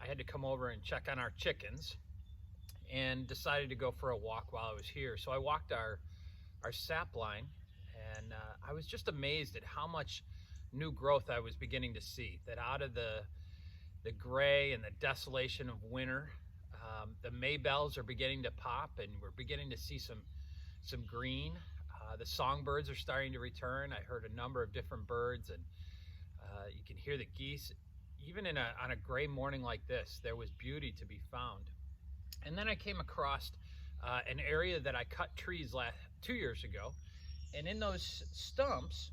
I had to come over and check on our chickens and decided to go for a walk while I was here. So I walked our sap line, and I was just amazed at how much new growth I was beginning to see. That out of the gray and the desolation of winter, the maybells are beginning to pop, and we're beginning to see some green. The songbirds are starting to return. I heard a number of different birds, and you can hear the geese. Even on a gray morning like this, there was beauty to be found. And then I came across an area that I cut trees 2 years ago, and in those stumps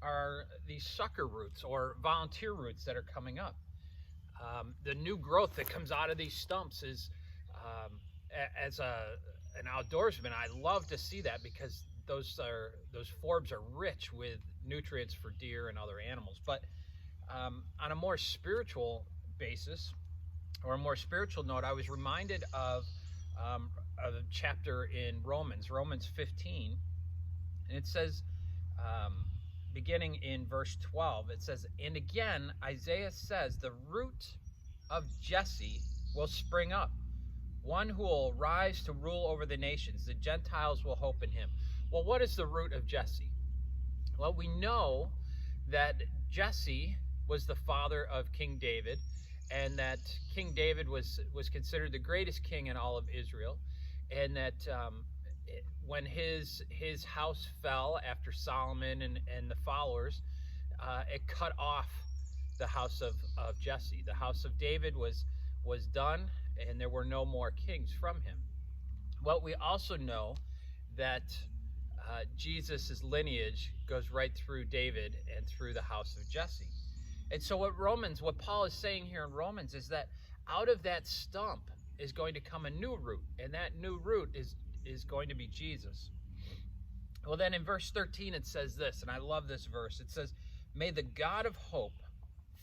are these sucker roots or volunteer roots that are coming up. The new growth that comes out of these stumps is, as an outdoorsman, I love to see that, because those forbs are rich with nutrients for deer and other animals. But on a more spiritual basis, or a more spiritual note, I was reminded of a chapter in Romans 15, and it says, beginning in verse 12, it says, "And again, Isaiah says, the root of Jesse will spring up, one who will rise to rule over the nations. The Gentiles will hope in him." Well, what is the root of Jesse? Well, we know that Jesse was the father of King David, and that King David was considered the greatest king in all of Israel, and that when his house fell after Solomon and the followers, it cut off the house of Jesse. The house of David was done, and there were no more kings from him. Well, we also know that Jesus' lineage goes right through David and through the house of Jesse. And so what Paul is saying here in Romans is that out of that stump is going to come a new root, and that new root is going to be Jesus. Well, then in verse 13 it says this, and I love this verse. It says, "May the God of hope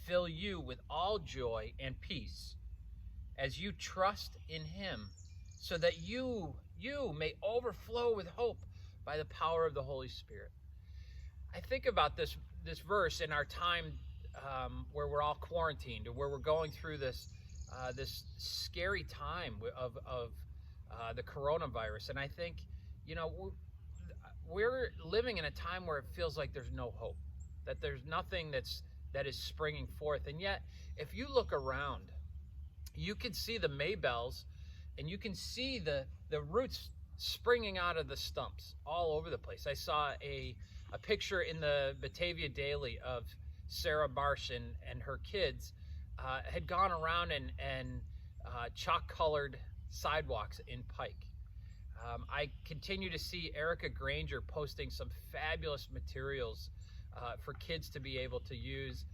fill you with all joy and peace as you trust in him, so that you may overflow with hope by the power of the Holy Spirit." I think about this verse in our time where we're all quarantined, or where we're going through this scary time of the coronavirus. And I think, we're living in a time where it feels like there's no hope, that there's nothing that is springing forth. And yet, if you look around, you can see the maybells, and you can see the roots springing out of the stumps all over the place. I saw a picture in the Batavia Daily of Sarah Marsh and her kids had gone around and chalk-colored sidewalks in Pike. I continue to see Erica Granger posting some fabulous materials for kids to be able to use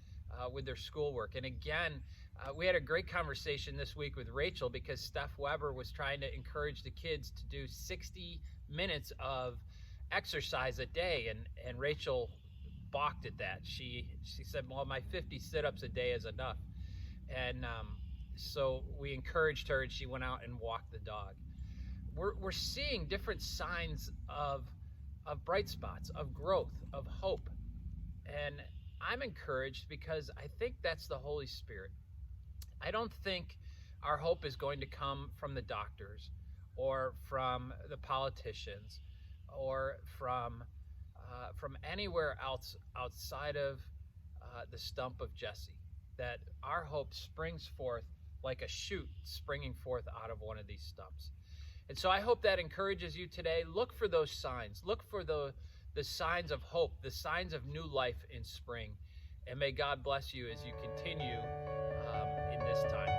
with their schoolwork. And again, we had a great conversation this week with Rachel, because Steph Weber was trying to encourage the kids to do 60 minutes of exercise a day, and Rachel balked at that. She said, "Well, my 50 sit-ups a day is enough." And so we encouraged her, and she went out and walked the dog. We're seeing different signs of bright spots, of growth, of hope. And I'm encouraged because I think that's the Holy Spirit. I don't think our hope is going to come from the doctors, or from the politicians, or from anywhere else outside of the stump of Jesse. That our hope springs forth like a shoot springing forth out of one of these stumps. And so I hope that encourages you today. Look for those signs. Look for the signs of hope, the signs of new life in spring. And may God bless you as you continue in this time.